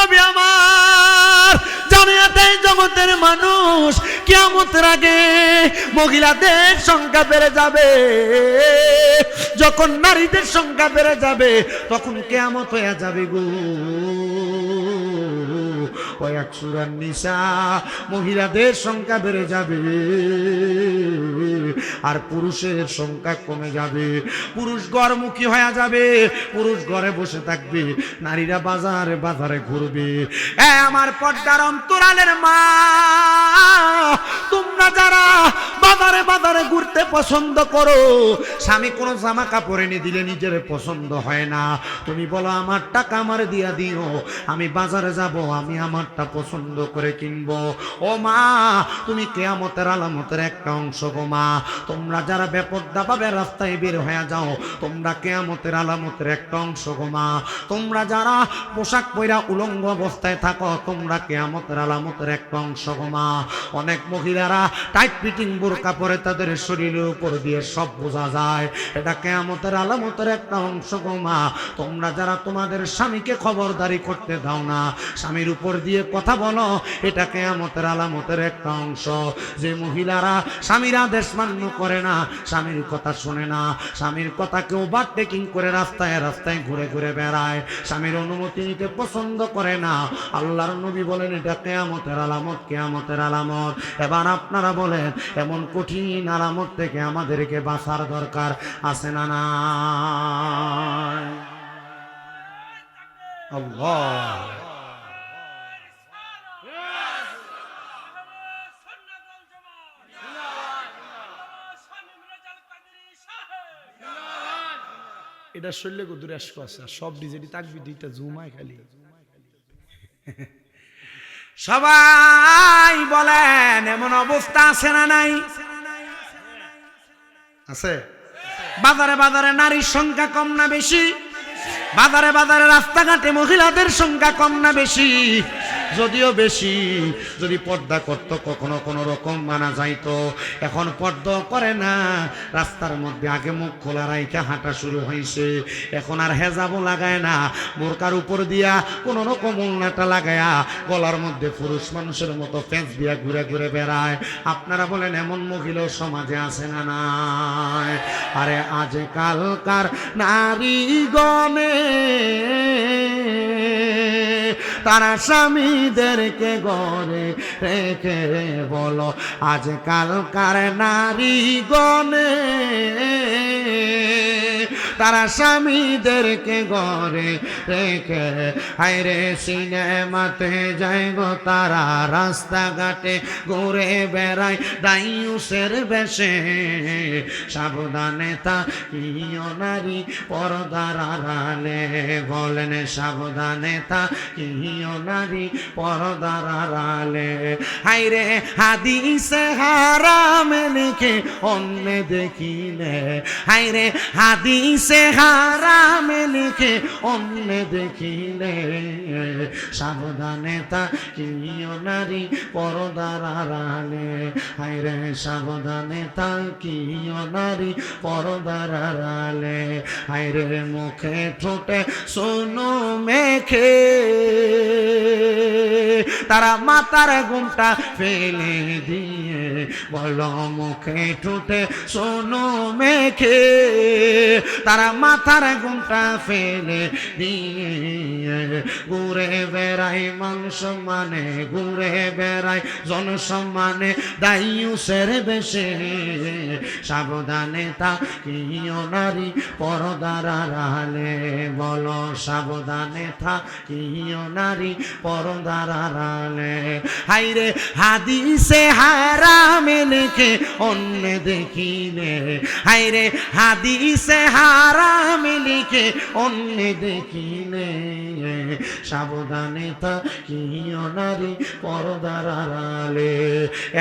নবী আমার জানিয়ে দেয় জগতের মানুষ কিয়ামতের আগে মহিলাদের সংখ্যা বেড়ে যাবে, যখন নারীদের সংখ্যা বেড়ে যাবে তখন কিয়ামত হয়ে যাবে গো। ওয়াকসুরান নিসা, মহিলাদের সংখ্যা বেড়ে যাবে আর পুরুষের সংখ্যা কমে যাবে। পুরুষ ঘরমুখী হয়ে যাবে, পুরুষ ঘরে বসে থাকবে, নারীরা বাজারে বাজারে ঘুরবে। আমার পর্দার অন্তরালের মা, তোমরা যারা বাজারে বাজারে ঘুরতে পছন্দ করো, স্বামী কোনো জামা কাপড় এনে দিলে নিজের পছন্দ হয় না, তুমি বলো আমার টাকা আমার দিয়া দিও, আমি বাজারে যাব, আমি আমারটা পছন্দ করে কিনবো। ও মা, তুমি কিয়ামতের আলামতের একটা অংশ গো মা। তোমরা যারা বেপরদা ভাবে রাস্তায় বের হয়ে যাও, তোমরা কিয়ামতের আলামতের একটা অংশ গো মা। তোমরা যারা পোশাক পরা উলঙ্গ অবস্থায় থাকো, তোমরা কিয়ামতের আলামতের একটা অংশ গো মা। অনেক মহিলারা টাইট ফিটিং বোরকা পরে, তাদের শরীরের উপর দিয়ে সব বোঝা যায়, এটা কিয়ামতের আলামতের একটা অংশ গো মা। তোমরা যারা তোমাদের স্বামীকে খবরদারি করতে দাও না, স্বামীর উপর দিয়ে কথা বলো, এটা কিয়ামতের আলামতের একটা অংশ। যে মহিলারা স্বামীর আদেশ মান্য করে না, স্বামীর কথা শোনে না, স্বামীর কথা কেউ ওভারটেকিং করে রাস্তায় রাস্তায় ঘুরে ঘুরে বেড়ায়, স্বামীর অনুমতি নিতে পছন্দ করে না, আল্লাহর নবী বলেন এটা কিয়ামতের আলামত, কিয়ামতের আলামত। এবার আপনারা বলেন, এমন কঠিন আলামত থেকে আমাদেরকে বাঁচার দরকার আছে না না? আল্লাহ, এটা শরীরে দূরে আসক আছে, সব ডিজেটি থাকবি দুইটা জুমায় খালি। সবাই বলেন এমন অবস্থা আছে না নাই? আছে। বাজারে বাজারে নারীর সংখ্যা কম না বেশি? বাজারে বাজারে রাস্তাঘাটে মহিলাদের সংখ্যা কম না বেশি? যদিও বেশি। যদি পর্দা করত কখনো কোনো রকম মানা যাইতো, এখন পর্দা করে না, রাস্তার মধ্যে আগে মুখ খোলা রাইখা হাঁটা শুরু হয়েছে, এখন আর হেজাবও লাগায় না, বোরকার উপর দিয়া কোনো রকম উন্নাটা লাগায়া গলার মধ্যে পুরুষ মানুষের মতো ফেঁস দিয়া ঘুরে ঘুরে বেড়ায়। আপনারা বলেন এমন মহিলাও সমাজে আছে না নাই? আরে আজকালকার নারীগণে তারা স্বামীদেরকে ঘরে রেখে, বলো আজকালকার নারীগণে তারা স্বামীদেরকে ঘরে রেখে, হায়রে সিনেমাতে যায় গো তারা, রাস্তাঘাটে ঘুরে বেড়ায় দায়ুসের বেশে। সাবধানে থাকিও নারী পর্দার আড়ালে, বলেন সাবধানে থাকিও নারী পর্দার আড়ালে। হায়রে হাদিসে হারামে লিখে অন্য দেখিলে, হায়রে হাদিসে হারামে লিখে অন্য দেখিলে, সাবধানে থাকিও নারী পর্দার আড়ালে। হায়রে সাবধানে থাকিও নারী পর্দার আড়ালে। হায়রে মুখে ঠোঁটে সোনো মেখে তারা মাথার ঘুমটা ফেলে দিয়ে, বলো মুখে ঠোঁটে সোনো মেখে তারা মাথার ঘুমটা ফেলে দিয়ে ঘুরে বেড়ায় মান সম্মানে, ঘুরে বেড়ায় জন সম্মানে দায়ুসের বেশে। সাবধানে থাকিও নারী পর্দার আড়ালে, বলো সাবধানে থাকিও নারী পর্দার আড়ালে। হায়রে হাদিসে হারামে লিখে অন্য দেখিলে, হায়রে হাদিসে হারামে লিখে অন্য দেখিলে, সাবধানে থাকিও নারী পর্দার আড়ালে।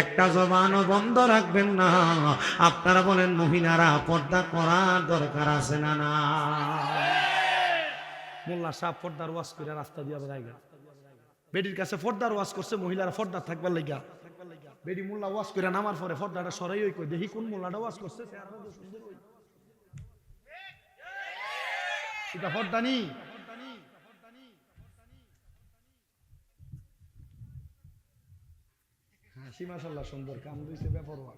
একটা জবানও বন্ধ রাখবেন না। আপনারা বলেন মহিলারা পর্দা করার দরকার আছে না না? মোল্লা সাহেব পর্দার ওয়াজ করে রাস্তা দিয়ে জায়গা, বেডির কাছে পর্দার ওয়াজ করছে, মহিলারা পর্দা থাকবার লাগা। বেডি মোল্লা ওয়াজ করে নামার পরে পর্দাটা সরাই ওই কই, দেখি কোন মোল্লাটা ওয়াজ করছে, এটা পর্দা নি। হাসি মাশাআল্লাহ সুন্দর, কাম দিয়েছে বেপরোয়া,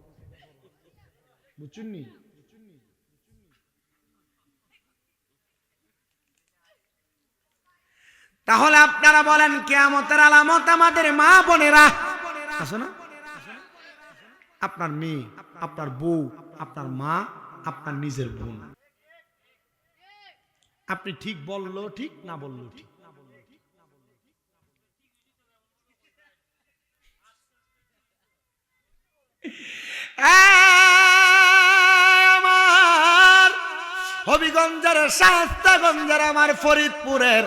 বুঝছেন নি? তাহলে আপনারা বলেন কিয়ামতের আলামত আমাদের মা বোনেরা আছে না? আপনার মেয়ে, আপনার বউ, আপনার মা, আপনার নিজের বোন। আপনি ঠিক বললো ঠিক, না বললো ঠিক। আমার হবিগঞ্জের শাস্তাগঞ্জের আমার ফরিদপুরের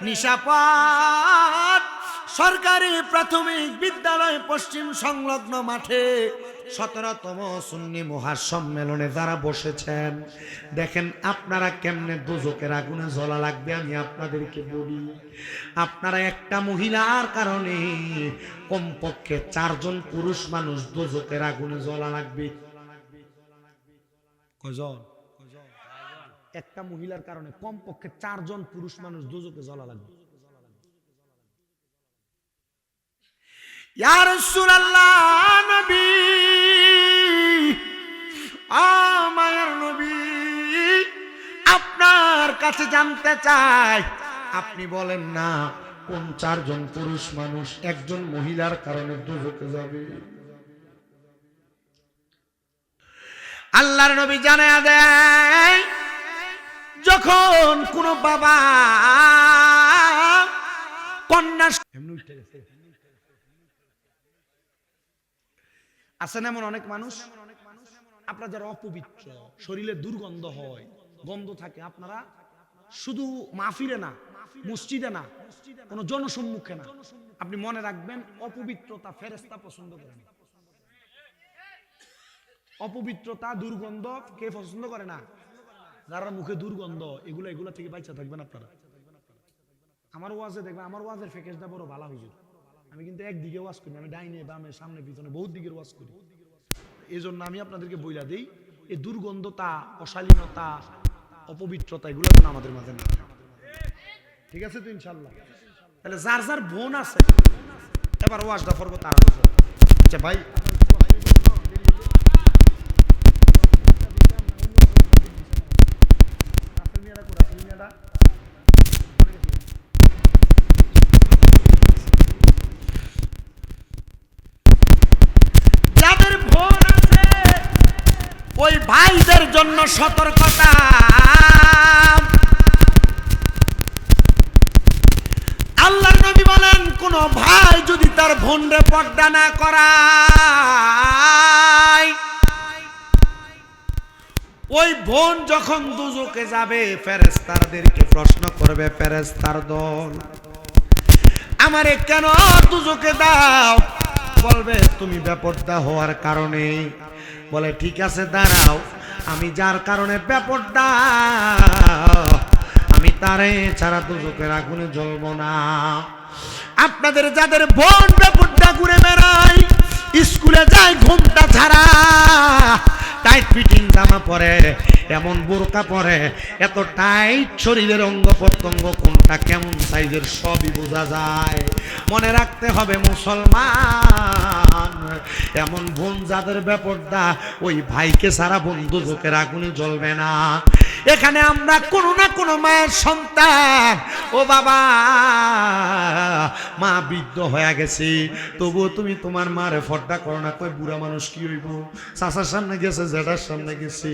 নিশাপাট সরকারি প্রাথমিক বিদ্যালয় পশ্চিম সংলগ্ন মাঠে 17তম সুন্নি মহাসম্মেলনে যারা বসেছেন, দেখেন আপনারা কেমনে দোজকের আগুনে জ্বলা লাগবে। আমি আপনাদেরকে বলি, আপনারা একটা মহিলার কারণে কমপক্ষে 4 জন পুরুষ মানুষ দোজকের আগুনে জ্বলা লাগবে। কয়জন? একটা মহিলার কারণে কমপক্ষে 4 জন পুরুষ মানুষ দোজকে জ্বলা লাগবে। ইয়া রাসূলুল্লাহ, নবী, মায়ের নবী, আপনার কাছে জানতে চাই, আপনি বলেন না কোন 4 জন পুরুষ মানুষ একজন মহিলার কারণে দোজকে যাবে? আল্লাহর নবী জানায়া দেয়, যখন কোন বাবা কন্যা এমনি উঠে গেছে, আছেন এমন অনেক মানুষ, আপনারা যারা অপবিত্র, শরীরে দুর্গন্ধ হয়, গন্ধ থাকে, আপনারা শুধু মাহফিলে না, মসজিদে না, কোন জনসম্মুখে না, আপনি মনে রাখবেন অপবিত্রতা ফেরেশতা পছন্দ করে না। অপবিত্রতা, দুর্গন্ধ কে পছন্দ করে না? যারা মুখে দুর্গন্ধ, এগুলা থেকে বাঁচা থাকবেন আপনারা। আমার ওয়াজে দেখবেন, আমার ওয়াজের ফেকেশটা বড় ভালো হুজুর। আমি কিন্তু একদিকে ওয়াজ করি, আমি ডাইনে বামে সামনে পিছনে বহুত দিকের ওয়াজ করি। এই জন্য আমি আপনাদেরকে বইলা দিই, এই দুর্গন্ধতা, অশালীনতা, অপবিত্রতা এগুলো যেন আমাদের মাঝে না থাকে। ঠিক আছে তো ইনশাল্লাহ? তাহলে যার যার বোন আছে, এবার ওয়াজটা পড়বো তার। আচ্ছা ভাই, যাদের বোন আছে ওই ভাইদের জন্য সতর্কতা। আল্লাহর নবী বলেন, কোন ভাই যদি তার বোনরে পর্দা না করায়, ওই বোন যখন দুজকে যাবে, ফেরেশতাদেরকে প্রশ্ন করবে ফেরেশতার দল, আমারে কেন দুজকে দাও? বলবে তুমি বেপর্দা হওয়ার কারণে। বলে ঠিক আছে দাঁড়াও, আমি যার কারণে বেপর্দা, আমি তারে ছাড়া দুজকের আগুনে জ্বলবো না। আপনাদের যাদের বোন বেপর্দা ঘুরে বেড়ায়, স্কুলে যায় ঘুমটা ছাড়া, টাইট ফিটিং জামা পরে, এমন বোরকা পরে, এত টাইট শরীরের অঙ্গ প্রত্যঙ্গ কোনটা কেমন সাইজের সবই বোঝা যায়। মনে রাখতে হবে মুসলমান, এমন বোন যাদের বেপর্দা, ওই ভাইকে সারা বন্ধু চোখের আগুনে জ্বলবে না। এখানে আমরা কোনো না কোনো মায়ের সন্তান, ও বাবা মা বৃদ্ধ হয়ে গেছে, তবুও তুমি তোমার মারে ফর্দা করো না। কই বুড়া মানুষ কি হইব, চাচার সামনে গেছে, জেঠার সামনে গেছে,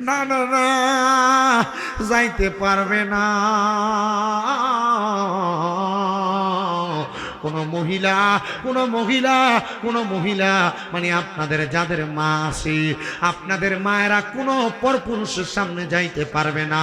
না না না যাইতে পারবে না। কোনো মহিলা মানে আপনাদের যাদের মা আছে, আপনাদের মায়েরা কোনো পরপুরুষের সামনে যাইতে পারবে না।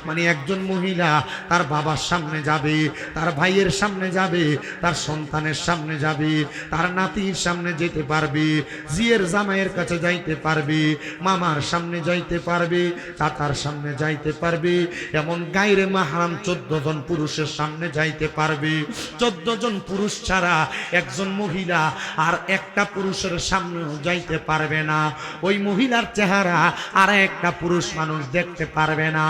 মানে একজন মহিলা তার বাবার সামনে যাবে, তার ভাইয়ের সামনে যাবে, তার সন্তানের সামনে যাবে, তার নাতির সামনে যেতে পারবে, জিয়ের জামাইয়ের কাছে যাইতে পারবে, মামার সামনে যাইতে পারবে, চাচার সামনে যাইতে পারবে, এমন গায়রে মাহরাম 14 জন পুরুষের সামনে যাইতে পারবে। 14 জন পুরুষ পুরুষ ছাড়া একজন মহিলা আর একটা পুরুষের সামনেও যাইতে পারবে না, ওই মহিলার চেহারা আর একটা পুরুষ মানুষ দেখতে পারবে না।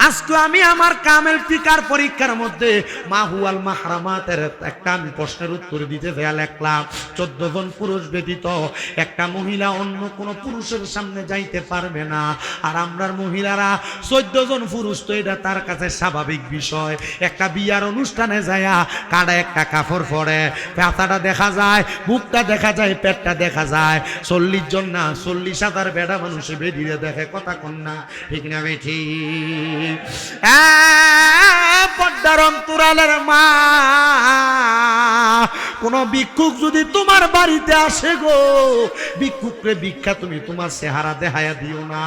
আজকে আমি আমার কামেল ফিকার পরীক্ষার মধ্যে মাহুয়াল মাহরামাতের একটা আমি প্রশ্নের উত্তর দিতে দেয়া লিখলাম 14 জন পুরুষ ব্যতীত একটা মহিলা অন্য কোনো পুরুষের সামনে যাইতে পারবে না। আর আমরার মহিলারা 14 জন পুরুষ তো এটা তার কাছে স্বাভাবিক বিষয়। একটা বিয়ার অনুষ্ঠানে যায়া কাটা একটা কাপড় পরে, পাতাটা দেখা যায়, বুকটা দেখা যায়, পেটটা দেখা যায়। 40 জন না 40,000 বেড়া মানুষে বেরিয়ে দেখে, কথা কন্যা ঠিক না বেঠি? পর্দার অন্তরালের মা, কোন ভিক্ষুক যদি তোমার বাড়িতে আসে গো, ভিক্ষুকরে ভিক্ষা তুমি তোমার চেহারা দেখায়া দিও না,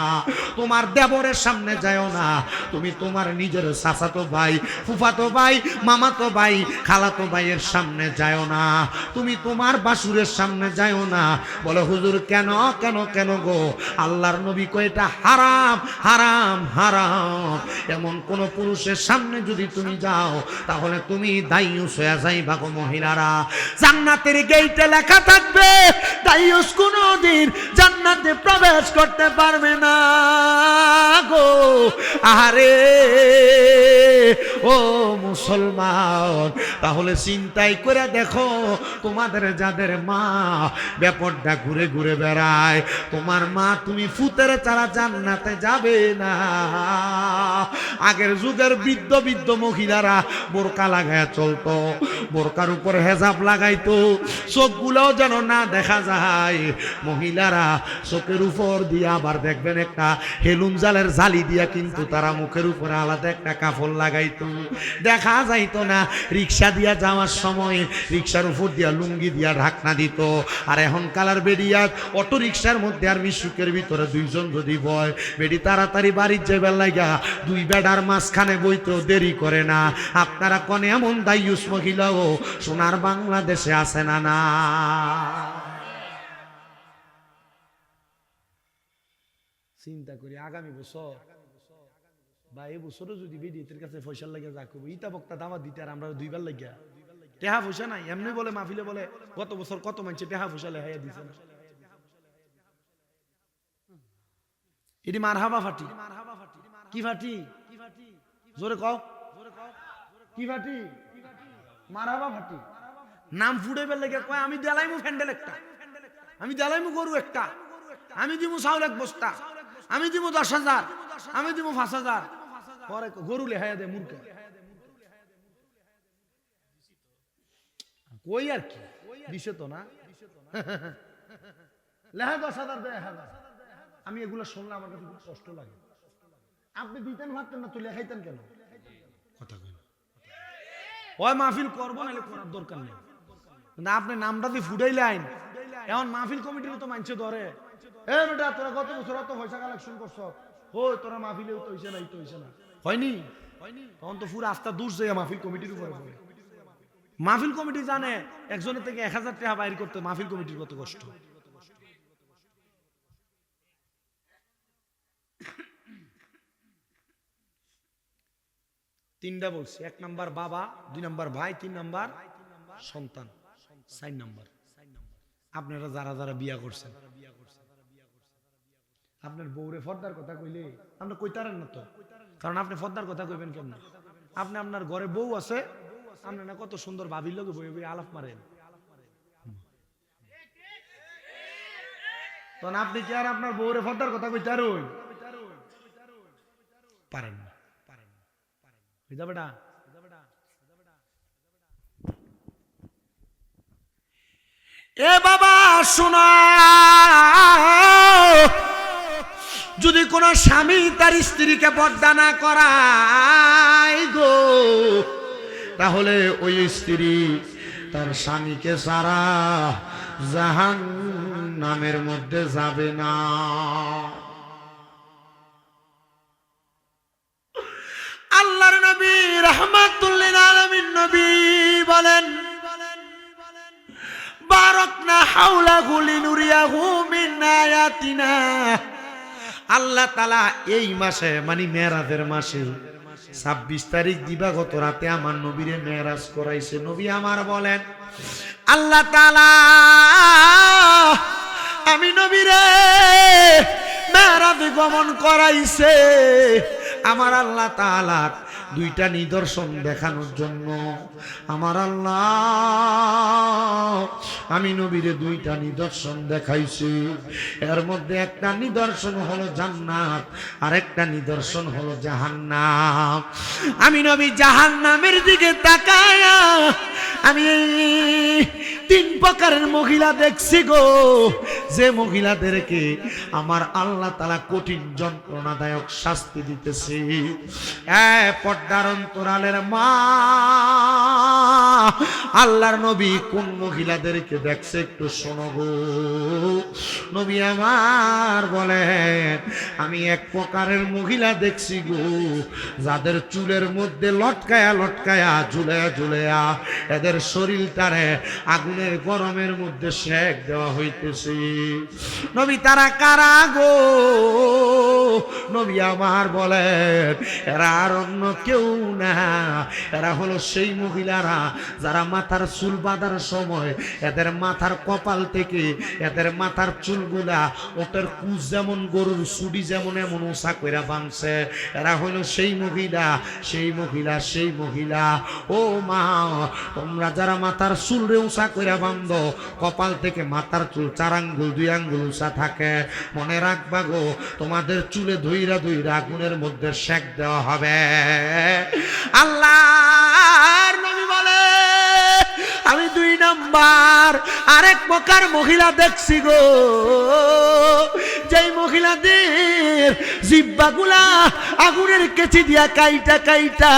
তোমার দেবরের সামনে যাও না, তুমি তোমার নিজের চাচাতো ভাই, ফুফাতো ভাই, মামাতো ভাই, খালাতো ভাইয়ের সামনে যাও না, তুমি তোমার বাসুরের সামনে যাও না। বলে হুজুর কেন কেন কেন গো? আল্লাহর নবী কয় এটা হারাম হারাম হারাম। এমন কোন পুরুষের সামনে যদি তুমি যাও তাহলে তুমি দায়ুস হয়ে যাইবা গো মহিলারা। জান্নাতের গেটে লেখা থাকবে দায়ুস কোনদিন জান্নাতে প্রবেশ করতে পারবে না গো। আরে ও মুসলমান, তাহলে চিন্তাই করে দেখো, তোমাদের যাদের মা ব্যাপারটা ঘুরে ঘুরে বেড়ায়, তোমার মা তুমি ফুতের ছাড়া জান্নাতে যাবে না। আগের যুগের বৃদ্ধ বৃদ্ধ মহিলারা বোরকা লাগায় চলতো, বোরকার উপর হেজাব লাগাইতো, চোখগুলোও যেন না দেখা যায়। মহিলারা চোখের উপর দিয়ে আবার দেখবেন একটা হেলুন জালের জালি দিয়া কিন্তু তারা মুখের উপরে আলাদা একটা কাপড় লাগাইতো, দেখা যাইতো না। রিক্সা দিয়া যাওয়ার সময় রিক্সার উপর দিয়া লুঙ্গি দিয়া ঢাকনা দিত। আর এখন কালার বেরিয়াত অটো রিক্সার মধ্যে আর মিশুকের ভিতরে 2 জন যদি বয়, বেডি তাড়াতাড়ি বাড়ির যাবার লাগা 2 বেডার মাঝখানে বইতেও দেরি করে না। আপনারা কোন এমন দায়ুস মহিলাও সোনার বাংলাদেশে আছে না? না চিন্তা করি আগামী বছর বা এই বছরও যদি বেডিয়েতের কাছে পয়সার লাগে যা করবো, ইটা বক্তা দাওয়াত দিতে আর আমরা 2 বার লাগিয়া টেহা পয়সা নাই। এমনি বলে মাহফিলে বলে গত বছর কত মানুষ টেহা পয়সা লেহাইয়া দিছে না। এটি মারহাবা ফাটি। কি ফাটি? জোরে কও, কি ফাটি? মারহাবা ফাটি। নাম ফুড়াইবার লাগে কয় আমি দেলাইমু ফ্যান্ডেল একটা, আমি দেলাইমু গরু একটা, আমি দিমু চাউল 1 বস্তা, আমি দিমু 10,000, আমি দিমু 5,000। পরে গরু লেহাইয়া দে মূর্খা। কই আর কি দিছে তো না, লেহা 10,000 দেয় 1,000। আমি এগুলো শুনলে আমার কাছে খুব কষ্ট লাগে। আপনি দিতেন ভাবতেন না, তো লেখাইতেন কেন? কথা কই ওই মাহফিল করবো নাহলে করার দরকার নেই। না আপনি নামটা দিয়ে ফুটাইলেন, এখন মাহফিল কমিটির তো মানছে ধরে, এ বেটা তোরা গত বছর তো পয়সা কালেকশন করছ, ও তোরা মাহফিলেও তো হইছে না, এই তো হইছে না, হয়নি? তখন তো পুরো আস্থা দূর যায় মাহফিল কমিটির উপরে পড়ে। মাহফিল কমিটি জানে একজনের থেকে 1,000 টাকা বাইর করতে মাহফিল কমিটির কত কষ্ট। তিনটা বলছি, 1 নাম্বার বাবা, 2 নাম্বার ভাই, 3 নাম্বার সন্তান, 4 নাম্বার আপনারা যারা যারা বিয়া করছেন। আপনার বউরে ফর্দার কথা কইলে আপনি কইতারেন না তো, কারণ আপনি ফর্দার কথা কইবেন কেমন? আপনি আপনার ঘরে বউ আছে, আপনি না কত সুন্দর ভাবির লগে বই বই আলাপ মারেন, তখন আপনি কি আর আপনার বউরে ফর্দার কথা কইতারুন? পারেন না। বেটা এ বাবা শোনা, যদি কোন স্বামী তার স্ত্রীকে পর্দা না করায় গো, তাহলে ওই স্ত্রী তার স্বামীকে সারা জাহান্নামের মধ্যে যাবে না। আল্লাহর নবী রাহমাতুল লিল আলামিন নবী বলেন, বারাকনা হাওলাহু লিনুরিয়াহু মিন আয়াতিনা। আল্লাহ তাআলা এই মাসে মানে মেরাজের মাসে 26 তারিখ দিবাগত রাতে আমার নবীরে মেরাজ করাইছে। নবী আমার বলেন, আল্লাহ তাআলা আমি নবীরে মেরাজ গমন করাইছে আমার আল্লাহ তাআলার দুইটা নিদর্শন দেখানোর জন্য। আমার আল্লাহ আমি নবীরে দুইটা নিদর্শন দেখাইছি। এর মধ্যে একটা নিদর্শন হলো জান্নাত, আর একটা নিদর্শন হলো জাহান্নাম। আমি নবী জাহান্নামের দিকে তাকায়া আমি তিন প্রকারের মহিলা দেখছি গো, যে মহিলাদেরকে আমার আল্লাহ তাআলা কঠিন যন্ত্রণাদায়ক শাস্তি দিতেছে। পর্দার অন্তরালের মা আল্লাহর নবী কোন মহিলাদেরকে দেখছে একটু শোনো গো। নবী আমার বলেন, আমি এক প্রকারের মহিলা দেখছি গো, যাদের চুলের মধ্যে লটকায়া লটকায়া ঝুলায়া ঝুলায়া এদের শরীরটারে আগুনের গরমের মধ্যে সেক দেওয়া হইতেছে। নবী তারা কারা গো? নবী আমার বলেন, এরা আর অন্য কেউ না, এরা হলো সেই মহিলারা যারা মাথার চুল বাঁধার সময় এদের মাথার কপাল থেকে এদের মাথার চুলগুলা ওটার কুচ যেমন গরুর সুডি যেমন এমন উঁচা কইরা বাঁধছে। এরা হলো সেই মহিলা, সেই মহিলা, সেই মহিলা। ও মা, তোমরা যারা মাথার চুল রে উঁচা কইরা বাঁধো, কপাল থেকে মাথার চুল 4 আঙ্গুল 2 আঙ্গুল উঁচা থাকে, মনে রাখবা গো, তোমাদের চুলে ধইরা ধইরা আগুনের মধ্যে সেক দেওয়া হবে। আল্লাহর নবী বলে, আমি 2 নাম্বার আরেক প্রকার মহিলা দেখছি গো, যেই মহিলাদের জিহ্বাগুলা আগুনের কেচি দিয়া কাইটা কাইটা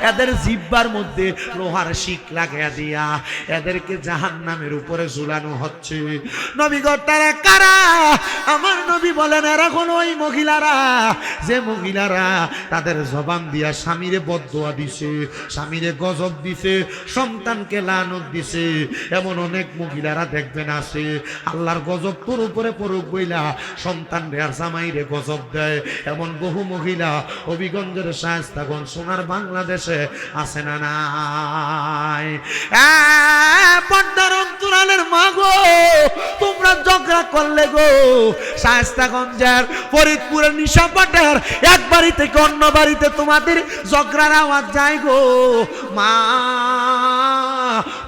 এদের জিহ্বার মধ্যে লোহার শিক লাগাইয়া দিয়া এদেরকে জাহান্নামের উপরে ঝুলানো হচ্ছে। নবী গো তারা কারা? আমার নবী বলেন, এরা হলো ওই মহিলারা যে মহিলারা তাদের জবান দিয়া স্বামীরে বদদোয়া দিছে, স্বামীরে গজব দিছে, সন্তানকে লানত দিছে। এমন অনেক মহিলারা দেখবেন আছে, আল্লাহর গজব তোর উপরে পড়ুক বইলা সন্তান রে আর জামাইরে গজব দেয়। এমন বহু মহিলা হবিগঞ্জের শায়েস্তাগঞ্জ সোনার বাংলাদেশে আছে না নাই? পর্দার অন্তরালের মা গো, তোমরা ঝগড়া করলে গো, শায়েস্তাগঞ্জের ফরিদপুরের নিশাপাটের এক বাড়ি থেকে অন্য বাড়িতে তোমাদের ঝগড়ার আওয়াজ যায় গো। মা,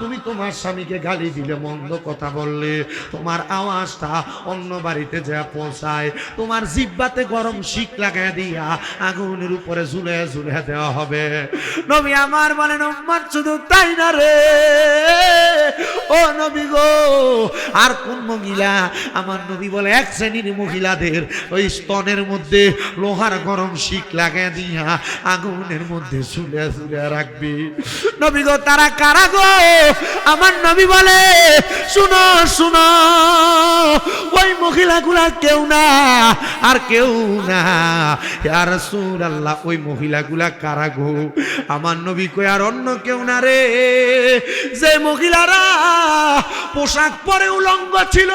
তুমি তোমার স্বামীকে গালি দিলে, মন্দ কথা বললে, তোমার আওয়াজটা অন্য বাড়িতে যা পৌঁছায়, তোমার জিহ্বাতে গরম শিক লাগাই দিয়া আগুনের উপরে ঝুলে ঝুলে দেওয়া হবে। নবী আমার বলেন, উম্মত শুধু তাই না রে ও নবী গো, আর কোন মহিলা? আমার নবী বলে, এক শ্রেণীর মহিলাদের ওই স্তনের মধ্যে লোহার গরম শিক লাগাই দিয়া আগুনের মধ্যে ঝুলে ঝুলে রাখবি। নবী গো তারা কারা গো? আমার নবী বলে, শুনো শুনো, ওই মহিলাগুলা কেউ না আর কেউ না। ইয়া রাসূলুল্লাহ, ওই মহিলাগুলা কারা গো? আমার নবী কই, আর অন্য কেউ না রে, যে মহিলারা পোশাক পরে উলঙ্গ ছিল,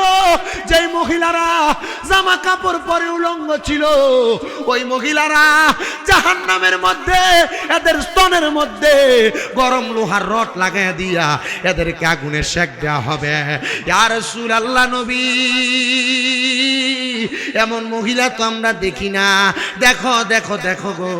যে মহিলারা জামা কাপড় পরে উলঙ্গ ছিল, ওই মহিলারা জাহান্নামের মধ্যে এদের স্তনের মধ্যে গরম লোহার রড লাগাইয়া দিয়া এদেরকে আগুনে সেক দেওয়া হবে। ইয়া রাসূলুল্লাহ নবী, এমন মহিলা তো আমরা দেখি না। দেখো দেখো দেখো গো,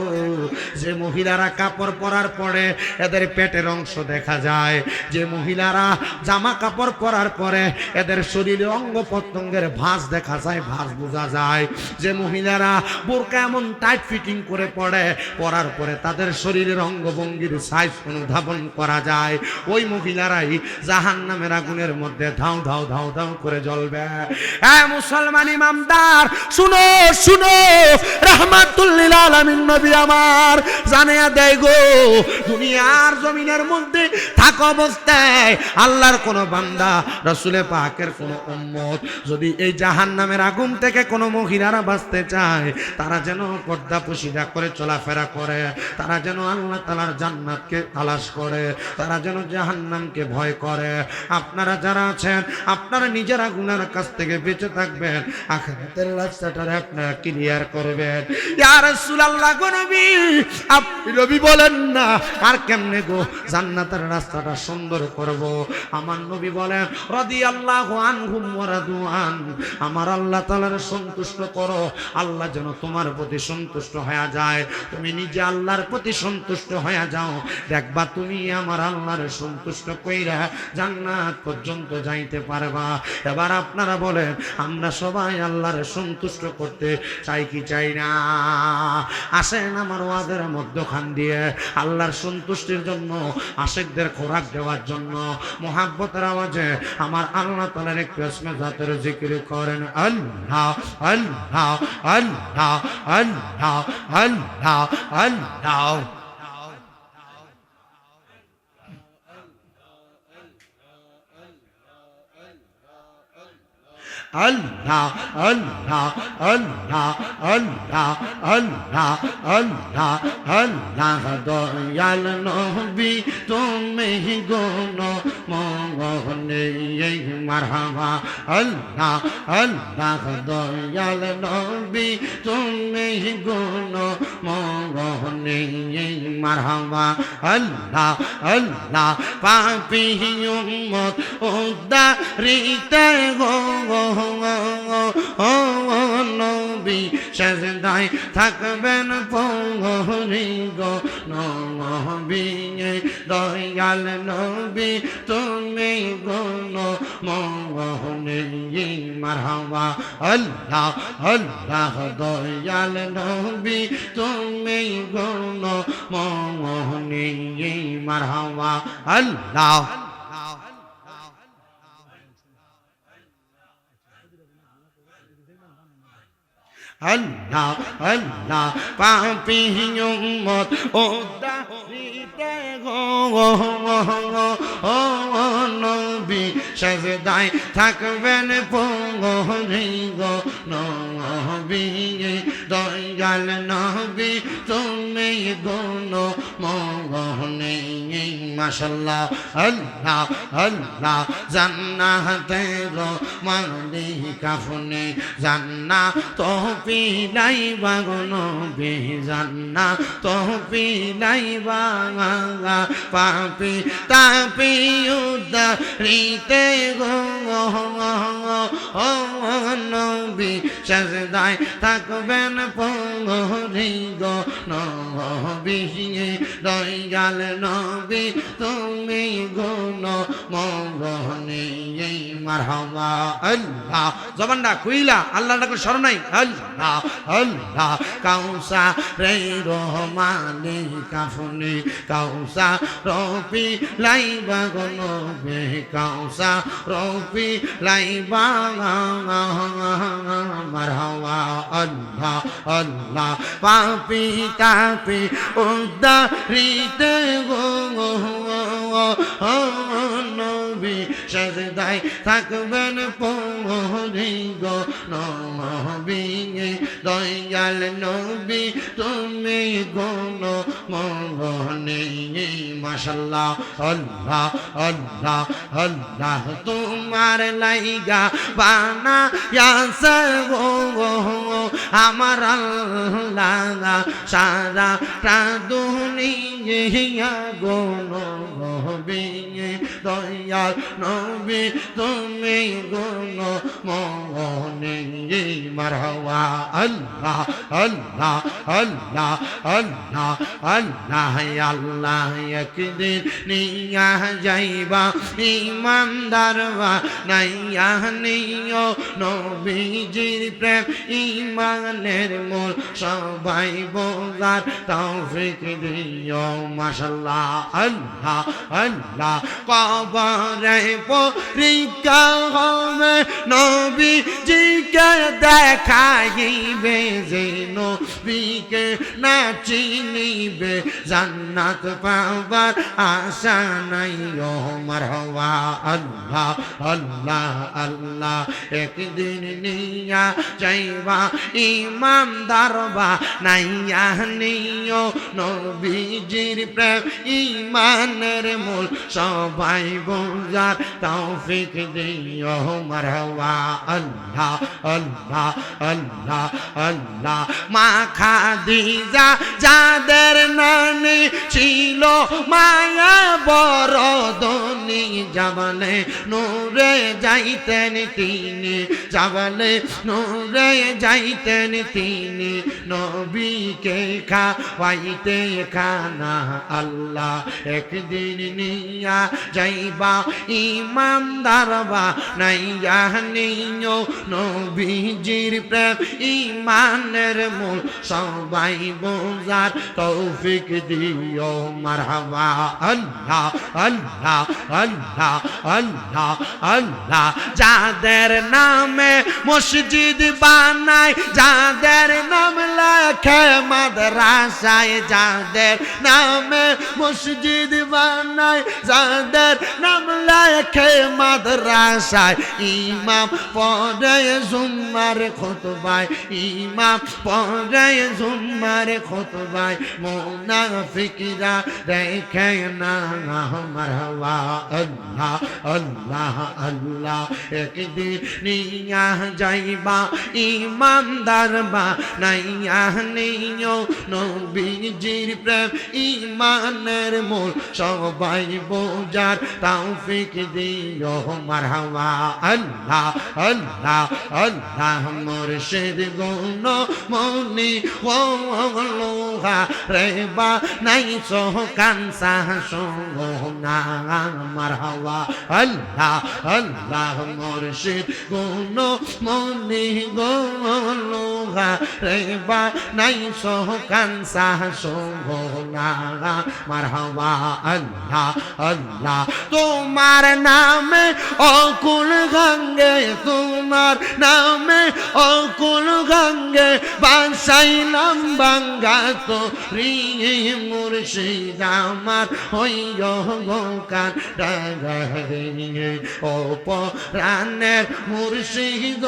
যে মহিলারা কাপড় পরার পরে এদের পেটের অংশ দেখা যায়, যে মহিলারা জামা কাপড় পরার পরে এদের শরীরে অঙ্গ প্রত্যঙ্গের ভাঁজ দেখা যায়, ভাঁজ বোঝা যায়, যে মহিলারা বোরকা এমন টাইট ফিটিং করে পড়ে, পরার পরে তাদের শরীরের অঙ্গভঙ্গির সাইজ অনুধাবন করা যায়, ওই মহিলারাই জাহান্নামের আগুনের মধ্যে ধাউ ধাউ ধাউ ধাউ করে জ্বলবে। মুসলমান ইমামদার শুনো শুনো, রাহমাতুল লিল আলামিন নবী আমার জানিয়া দেয় গো, দুনিয়ার জমিনের মধ্যে থাকা অবস্থায় আল্লাহর কোন বান্দা, রাসূলে পাকের কোন উম্মত যদি এই জাহান্নামের আগুন থেকে কোন মহিলারা বাঁচতে চায়, তারা যেন পর্দা পুশিদা করে চলাফেরা করে, তারা যেন আল্লাহ তাআলার জান্নাতকে তালাশ করে, তারা যেন জাহান্নামকে ভয় করে। আপনারা যারা আছেন, আপনারা নিজেরা গুনাহের কাছ থেকে বেঁচে থাকবেন, জান্নাতের রাস্তাটা আপনারা ক্লিয়ার করবেন। ইয়া রাসূলুল্লাহ গো নবী, আপনি নবী বলেন না আর কেমনে গো জান্নাতের রাস্তাটা সুন্দর করব? আমার নবী বলেন রাদিয়াল্লাহু আনহুম ওয়া রাদুআন, আমার আল্লাহ তাআলার সন্তুষ্ট করো, আল্লাহ যেন তোমার প্রতি সন্তুষ্ট হয়ে যায়, তুমি নিজে আল্লাহর প্রতি সন্তুষ্ট হয়ে যাও, দেখবা তুমি আমার আল্লাহর সন্তুষ্ট কইরা জান্নাত পর্যন্ত যাইতে পারবা। এবার আপনারা বলেন আমরা সবাই আল্লাহর সন্তুষ্ট করতে চাই কি চাই না? আসেন আমার ওয়াজের মধ্যখান দিয়ে আল্লাহর সন্তুষ্টির জন্য আশিকদের খোরাক দেওয়ার জন্য মোহাব্বতের আওয়াজে আমার আল্লাহ তাআলার একটু ইসমে জাতের জিকির করেন। আল্লাহ আল্লাহ আল্লাহ আল্লাহ আল্লাহ আল্লাহ। আল্লাহ আল্লাহ আল্লাহ আল্লাহ আল্লাহ আল্লাহ আল্লাহ। দয়াল নবী তুমি গুণ মগনে মারহাবা। আল্লাহ আল্লাহ দয়াল নবী তুমি গুণ মগনে মারহাবা। আল্লাহ আল্লাহ পাপী উম্মত উদ্ধারিতে গো নবী সেজদায় থাকবেন পৌঁহরি গো নবী। দয়াল নবী তুমি গুণ মগনে মারহাবা। আল্লাহ আল্লাহ দয়াল নবী তুমি গুণ মগনে মারহাবা। আল্লাহ আল্লাহ আল্লাহ পাপী উম্মত উদ্ধারিতে গো নবী সেজদায় থাকবেন পৌঁহরি গো নবী। দয়াল নবী তুমি গুণ মগনে মাশাআল্লাহ। আল্লাহ আল্লাহ জান্নাতের মালিক আপনি, জান্নাত পিলাইবা গো নবী, জান্নাত পিলাইবা। পাপী তাপী উদ্ধারিতে গো নবী সেজদায় থাকবেন পৌঁহরি গো নবী। দয়াল নবী তুমি গুণ মগনে মারহাবা। আল্লাহ জবানটা খুইলা আল্লাহ ডাকে স্মরণ নাই। আল্লাহ আল্লাহ কাউসা রে রহমানে কাফনে, কাউসা রপি লাইবা গো নবী, কাউসা রপি লাইবা মারহাবা। আল্লাহ আল্লাহ পাপী তাপী উদ্ধারিতে গো নবী সেজদায় থাকবেন পৌঁহরি গো নবী। দয়াল নবী তুমি গুণ মগনে মাশাআল্লাহ। আল্লাহ আল্লাহ আল্লাহ তোমার লাইগা বানায়াছে গো আমার আল্লাহ সারা দুনিয়া গো নবী। দয়াল নবী তুমি গুণ মগনে মারহাবা। আল্লাহ আল্লাহ আল্লাহ আল্লাহ আল্লাহ। আল্লাহ একদিন নিয়া যাইবা ইমানদারবা নাইয়া নিও নবীজির প্রেম ইমানের মূল সবাই বোঝার তৌফিক দিও মাশাআল্লাহ। আল্লাহ আল্লাহ কবরে পরীক্ষা হবে নবীজিকে দেখাইবে যে নবী নবীকে না চিনিবে জান্নাত পাবার আশা নাই ও মারহাবা আল্লাহ আল্লাহ আল্লাহ একদিন নিয়া যাইবা ইমানদার বা নাইয়া নিও নবীজির প্রেম ইমানের মূল সবাই বোঝার তৌফিক দিও মারহাবা আল্লাহ আল্লাহ আল্লাহ আল্লাহ মা খাদিজা যাদের নানি ছিল মায়া বড় ধনী জাবালে নূরে যাইতেন তিনি জাবালে নূরে যাইতেন তিনি নবীকে খাওয়াইতে খানা আল্লাহ একদিন নিয়া যাইবা ইমানদার বা নাইয়া নিও নবীজির প্রেম ইমানের মূল সবাই বোঝার তৌফিক দিও মারহাবা আল্লাহ আল্লাহ আল্লাহ আল্লাহ আল্লাহ যাদের নামে মসজিদ বানায় যাদের নাম লেখে মাদ্রাসায় যাদের নামে মসজিদ বানায় যাদের নাম লেখে মাদ্রাসায় ইমাম পড়ে জুম্মার খুতবায় ইমাম পড়ে জুম্মার খুতবায় মুনাফিকরা দেখে না মারহাবা আল্লাহ আল্লাহ আল্লাহ একদিন নিয়া যাইবা ইমানদার বা নাইয়া নিও নবীজির প্রেম ইমানের মূল সবাই বোঝার তৌফিক দিও মারহাবা আল্লাহ আল্লাহ আল্লাহ মুর্শিদ গুণ মনি ওলোহা রেবা নাই সহ কানসা সোনা মারহাবা আল্লাহ আল্লাহ মুর্শিদ গুণ মনি গোলোহা রেবা নাই সহ কানসা সোনা মারহাবা আল্লাহ আল্লাহ তোমার নামে অকুল গঙ্গে তোমার নামে অকুল গঙ্গে বাসাইলাম বাঙ্গা তো রি মুর্শিদ আমার হইয় গোকান ডাগারে ও পরাণের মুর্শিদ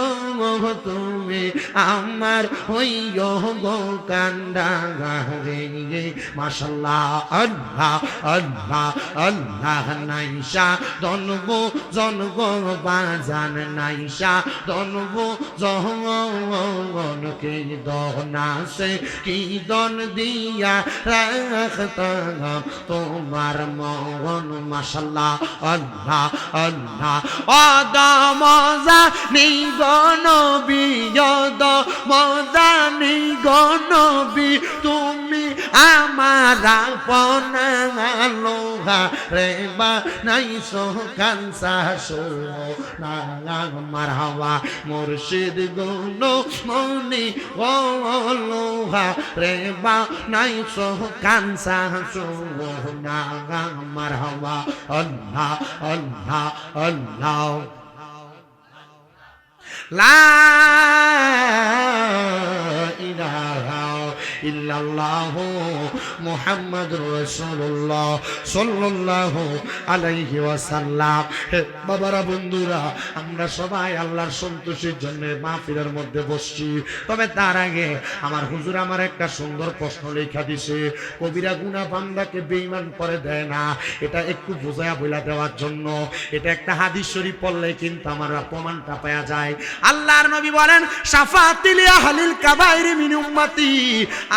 তুমি আমার হইয় গোকান ডাগারে মাশাআল্লাহ আল্লাহ আল্লাহ আল্লাহ নাইশা দনবো জনব বাজান নাইশা দনবো জহন কে দহনাসে কি দন দিয়া রাখতাম তোমার মন মাশাআল্লাহ আল্লাহ আল্লাহ অদ মজা নিগনবী অদ মজা নিগনবী তুমি আমার আপন লোহা রে বা নাই কানসা সো না মারহাবা মুর্শিদ গুণ মনি ও লোহা রে বা নাই কানসা সো না মারহাবা আল্লাহ আল্লাহ আল্লাহ লা ইলাহা ইল্লাল্লাহু মুহাম্মাদুর রাসূলুল্লাহ সাল্লাল্লাহু আলাইহি ওয়াসাল্লাম। বাবারা বন্ধুরা, আমরা সবাই আল্লাহর সন্তোষের জন্য মাহফিলের মধ্যে বসছি, তবে তার আগে আমার হুজুর আমার একটা সুন্দর প্রশ্ন লেখা দিছে, কবিরা গুনাহ বান্দাকে বেঈমান করে দেয় না, এটা একটু বোঝায়া বইলা দেওয়ার জন্য। এটা একটা হাদিস শরীফ পড়লে কিন্তু আমার প্রমাণটা পাওয়া যায়। আল্লাহর নবী বলেন, শাফাআতিল আহলিল কাবাইর মিন উম্মতি,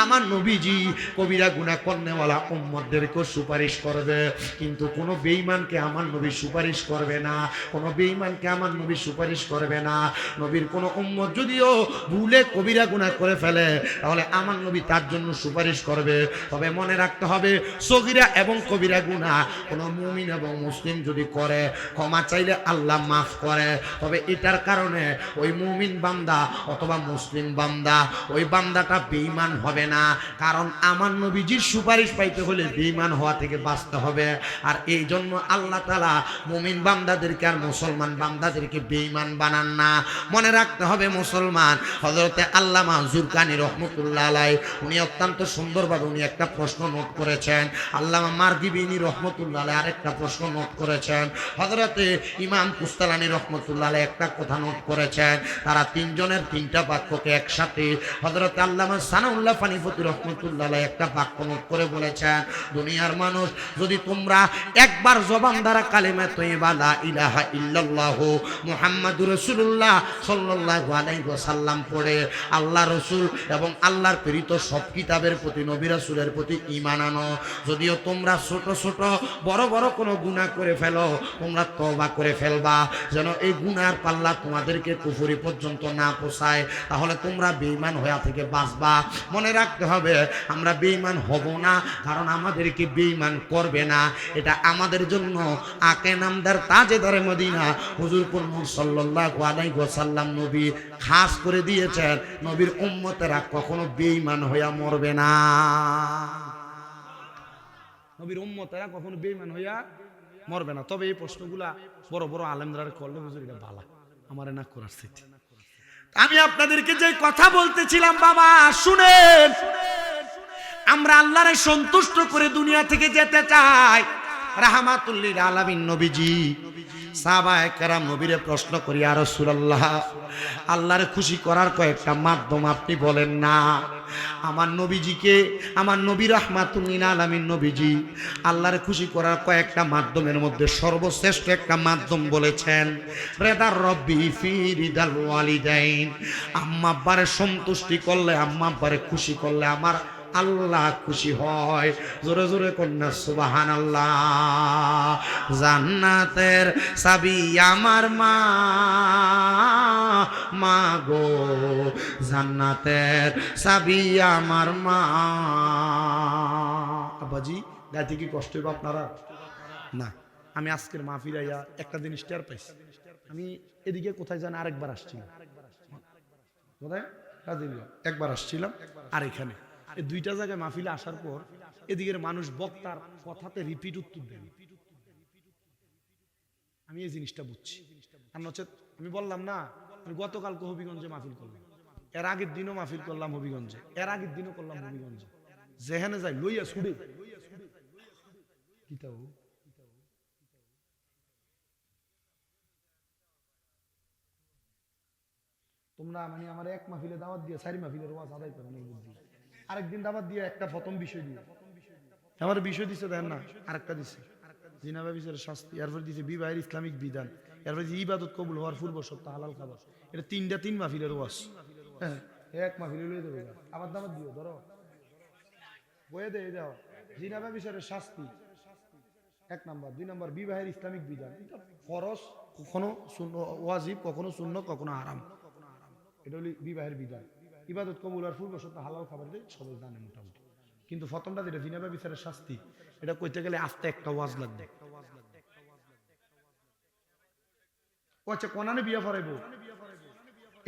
আমার নবীজি কবিরা গুনাহ করনেওয়ালা উম্মতদেরকে সুপারিশ করবে, কিন্তু কোন বেঈমানকে আমার নবী সুপারিশ করবে না, কোন বেঈমানকে আমার নবী সুপারিশ করবে না। নবীর কোন উম্মত যদিও ভুলে কবিরা গুনাহ করে ফেলে, তাহলে আমার নবী তার জন্য সুপারিশ করবে। তবে মনে রাখতে হবে, সগীরা এবং কবিরা গুনাহ কোন মুমিন এবং মুসলিম যদি করে, ক্ষমা চাইলে আল্লাহ মাফ করে। তবে এটার কারণে ওই মুমিন বান্দা অথবা মুসলিম বান্দা, ওই বান্দাটা বেঈমান হবে হবে না, কারণ আমার নবীজির সুপারিশ পাইতে হলে বেঈমান হওয়া থেকে বাঁচতে হবে। আর এই জন্য আল্লাহ তাআলা মুমিন বান্দাদেরকে আর মুসলমান বান্দাদেরকে বেঈমান বানান না। মনে রাখতে হবে মুসলমান। হযরতে আল্লামা জুরকানি রহমতুল্লাহ আলাইহি উনি অত্যন্ত সুন্দরভাবে উনি একটা প্রশ্ন নোট করেছেন। আল্লামা মারগিবিনী রহমতুল্লাহ আলাইহি আরেকটা প্রশ্ন নোট করেছেন। হযরতে ইমাম কুস্তালানী রহমতুল্লাহ আলাইহি একটা কথা নোট করেছেন। তারা তিনজনের তিনটা বাক্যকে একসাথে হযরতে আল্লামা সানাউল্লাহ ফানিপতি রহমতুল্লাহ আলাইহি একটা বাক্য নোট করে বলেছেন, দুনিয়ার মানুষ যদি তোমরা একবার জবান দ্বারা কালিমা তয়্যিবা লা ইলাহা ইল্লাল্লাহ মুহাম্মাদুর রাসূলুল্লাহ সাল্লাল্লাহু আলাইহি ওয়াসাল্লাম পড়ে আল্লাহ রাসূল এবং আল্লাহর প্রেরিত সব কিতাবের প্রতি নবী রাসূলের প্রতি ঈমান আনো, যদিও তোমরা ছোট ছোট বড় বড় কোনো গুনাহ করে ফেলো, তোমরা তওবা করে ফেলবা যেন এই গুনার পাল্লা তোমাদেরকে কুফরি পর্যন্ত না পৌঁছায়, তাহলে তোমরা বেঈমান হওয়া থেকে বাঁচবা। মনে রাখতে হবে আমরা বেঈমান হব না, কারণ আমাদেরকে বেঈমান করবে না। এটা আমাদের জন্য আকে নামদার তাজেদারে মদিনা হুজুর মুহাম্মদ সাল্লাল্লাহু আলাইহি ওয়াসাল্লাম নবী খাস করে দিয়েছেন, নবীর উম্মতেরা কখনো বেঈমান হইয়া মরবে না। নবীর উম্মতেরা কখনো বেঈমান হইয়া মরবে না। তবে এই প্রশ্নগুলা বড় বড় আলেমরা করলে হুজুর এটা ভালো আমারে না করার স্থিতি। আমি আপনাদেরকে যে কথা বলতেছিলাম বাবা শুনেন, আমরা আল্লাহরে সন্তুষ্ট করে দুনিয়া থেকে যেতে চাই। রাহমাতুল লিল আলামিন নবীজি সাহাবায়ে কেরাম নবীরে প্রশ্ন করি, ইয়া রাসূলুল্লাহ আল্লাহরে খুশি করার কয়েকটা মাধ্যম আপনি বলেন না। আমার নবীজিকে, আমার নবী রাহমাতুল লিল আলামিন নবীজি আল্লাহরে খুশি করার কয়েকটা মাধ্যমের মধ্যে সর্বশ্রেষ্ঠ একটা মাধ্যম বলেছেন রেদার রব্বি ফি রিদাল ওয়ালিদাইন। আম্মা আব্বারে সন্তুষ্টি করলে, আম্মা আব্বারে খুশি করলে আমার আল্লাহ খুশি হয়। জোরে জোরে কন্যা সুবহানাল্লাহ। জান্নাতের চাবি আমার মা, মা গো জান্নাতের চাবি আমার মা। আব্বাজি গাইতে কি কষ্ট হইব আপনারা? না, আমি আজকের মাহফিলে আইয়া একটা জিনিস টের পাইছি। আমি এদিকে কোথায় জানি আরেকবার আসছিলাম, কোথায় একবার আসছিলাম, আর এখানে এই দুইটা জায়গায় মাহফিলে আসার পর এদিকের মানুষ বক্তার কথাতে রিপিট উত্তর দেন। আমি এই জিনিসটা বুঝছি। আর নচেত আমি বললাম না, আমি গতকালকে হবিগঞ্জে মাহফিল করলাম, এর আগের দিনও মাহফিল করলাম হবিগঞ্জে, এর আগের দিনও করলাম হবিগঞ্জে। যেখানে যাই লইয়া ছুড়ে কিতাও তোমরা মানে আমার এক মাহফিলে দাওয়াত দিয়ে চারি মাহফিলের ওয়াজ আদায় করেন এই বুদ্ধি। আরেকদিন দাওয়াত দিয়ে একটা প্রথম বিষয় দিয়ে আমার বিষয় দিচ্ছে দেন না, আরেকটা দিচ্ছে জিনাবা বিচারের শাস্তি, এরপর দিচ্ছে বিবাহের ইসলামিক বিধান, এরপর দিচ্ছে ইবাদত কবুল হওয়ার পূর্ব সপ্তাহ হালাল খাবার। এটা তিন মাহফিলের ওয়াজ। হ্যাঁ, এক মাহফিলে লয়ে দেবে, আবার দাওয়াত দিও, ধরো বয়ে দে দাও। জিনাবা বিচারের শাস্তি এক নাম্বার, 2 নাম্বার বিবাহের ইসলামিক বিধান। এটা ফরজ, কখনো ওয়াজিব, কখনো সুন্নাত, কখনো হারাম। এটা হলো বিবাহের বিধান। ইবাদত কবুল আর পূর্ব সত্য হালাল খাবার দিয়ে সবাই জানে মোটামুটি। কিন্তু প্রথমটা যেটা জিনাবা বিচারের শাস্তি, এটা কইতে গেলে আস্তে একটা ওয়াজ লাগবে। ও আচ্ছা, কোনানে বিয়া ফরাইবো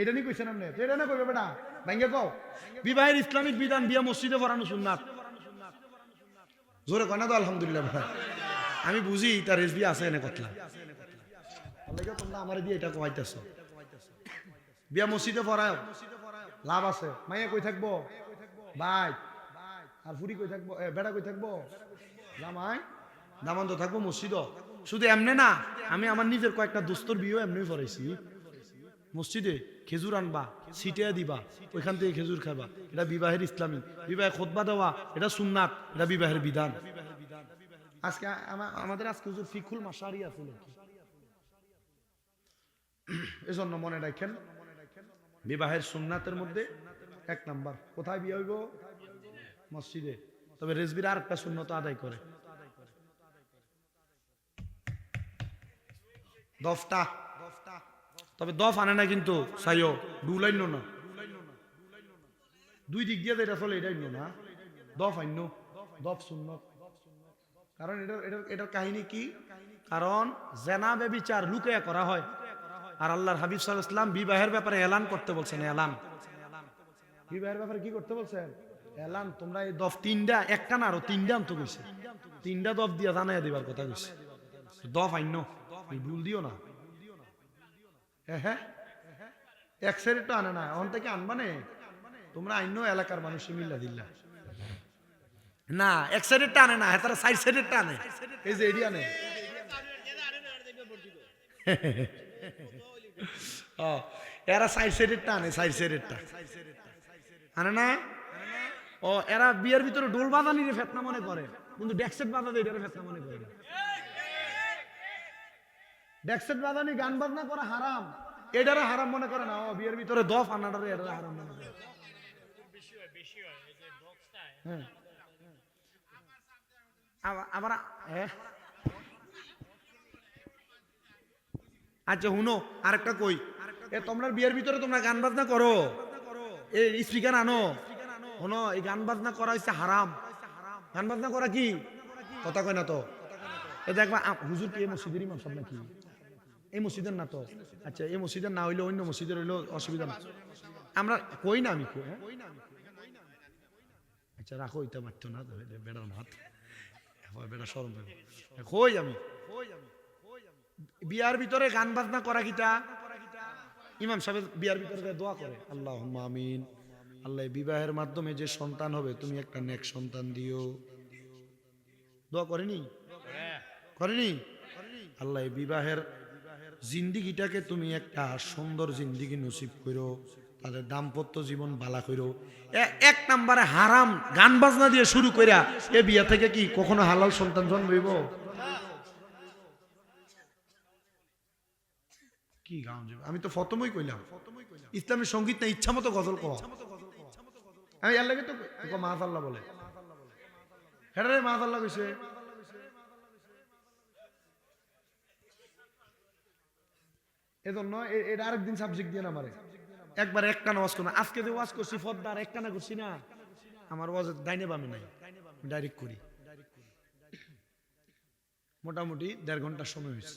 এটা নি কইছেন আপনি, এটা না কইবে বেটা ভাঙ্গে কও। বিবাহের ইসলামিক বিধান বিয়া মসজিদে পড়ানো সুন্নাত। জোরে কয় না তো আলহামদুলিল্লাহ ভাই। আমি বুঝি তার রেসবি আছে এনে কতলা, তোমরা আমার দিয়ে এটা কমাইতেছো। বিয়া মসজিদে পড়ায় লাভ আছে। মাইয়া কই থাকবো ভাই, আর ফুরি কই থাকবো, বেড়া কই থাকবো, জামাই দামান তো থাকবো মসজিদ। শুধু এমনি না, আমি আমার নিজের কয়েকটা দোস্তর বিয়েও এমনি পড়াইছি। মসজিদে খেজুর আনবা, ছিটিয়ে দিবা, ওইখান থেকে খেজুর খাবা, এটা বিবাহের ইসলামী। বিবাহে খুতবা দেওয়া এটা সুন্নাত, এটা বিবাহের বিধান। আজকে আমাদের আজকে হুজুর ফিকুল মাশারি আছে, এজন্য মনে রাখেন বিবাহের সুন্নাতের মধ্যে এক নাম্বার কোথায় বিয়ে হইব? মসজিদে। তবে রেজবির আর একটা সুন্নত আদায় করে, দফটা। তবে দফ আনে না কিন্তু সাইও ডুলাইন না, দুই দিক দিয়ে যেটা চলে এটাই না, দফ আইন, দফ সুন্নত। কারণ এটার কাহিনী কি? কারণ জেনা ব্যভিচার লুকিয়ে করা হয়, আর আল্লাহর হাবিব সাল্লাল্লাহু আলাইহি ওয়াসাল্লাম বিবাহের ব্যাপারে এলান করতে বলছেন। এলান, বিবাহের ব্যাপারে কি করতে বলছেন? এলান তোমরা এই দফ তিনটা একটা না আরো তিনটা আনতে কইছে তিনটা দফ দিয়া জানাই দিবার কথা কইছে দফ আইন ভুল দিও না হ্যাঁ এক সাইড তো আনে না অন থেকে আনবা নে তোমরা আইন এলাকার মানুষ মিল্লা দিল্লা না এক সাইডের টানে না তারা সাইড সাইডের টানে এই যে এরিয়া নে এরা সাইড সাইডের টানে সাইড সাইডের টা আনে না ও এরা বিয়ের ভিতরে ডোল বাজানি রে ফেতনা মনে করে কিন্তু ডেক্সেট বাজাতে এটারে ফেতনা মনে করে না ডেক্সেট বাজানি গান বাজনা করা হারাম এটারে হারাম মনে করে না ও বিয়ের ভিতরে দফ আনাটারে এটারে হারাম মনে করে হ্যাঁ আবার আচ্ছা হুনো আরেকটা কই এ তোমরা বিয়ের ভিতরে তোমরা গান বাজনা করো এই স্পিকার আনো শোনো এই গান বাজনা করা হচ্ছে হারাম গান বাজনা করা কি কথা কয় না তো এ দেখবা হুজুর কি এই মসজিদের ইমাম সাহেব নাকি এই মসজিদের না তো আচ্ছা এই মসজিদের না হইলে অন্য মসজিদের হইলো অসুবিধা না আমরা কই না আমি কই হ্যাঁ আচ্ছা রাখো এটা মারতো না বেড়ার মাত বেড়া শরম পাবে কই আমি বিয়ার ভিতরে গান বাজনা করা কিটা ইমাম সাহেব বিয়ার ভিতরে দোয়া করে আল্লাহুম্মা আমিন আল্লাহ বিবাহের মাধ্যমে যে সন্তান হবে তুমি একটা নেক সন্তান দিও দোয়া করেনি করেনি আল্লাহ বিবাহের জিন্দিগিটাকে তুমি একটা সুন্দর জিন্দিগি নসিব করো তাদের দাম্পত্য জীবন বালা করো এক নম্বরে হারাম গান বাজনা দিয়ে শুরু কইরা এ বিয়া থেকে কি কখনো হালাল সন্তান জন্মাইব কি গান আমি তো প্রথমেই কইলাম ইসলামের সঙ্গীত না ইচ্ছা মতো গজল কওয়া আমি এর লাগে তো মাশাআল্লাহ বলে হ্যাঁ রে মাশাআল্লাহ কইছে এজন্য এটা আরেকদিন সাবজেক্ট দিয়ে না আমারে একবার একটা নামাজ করো আজকে যে ওয়াজ করছি ফদ্দার একটা না করছি না আমার ওয়াজ ডাইনে বামে নাই ডাইরেক্ট করি মোটামুটি 1.5 ঘন্টা সময় হয়েছে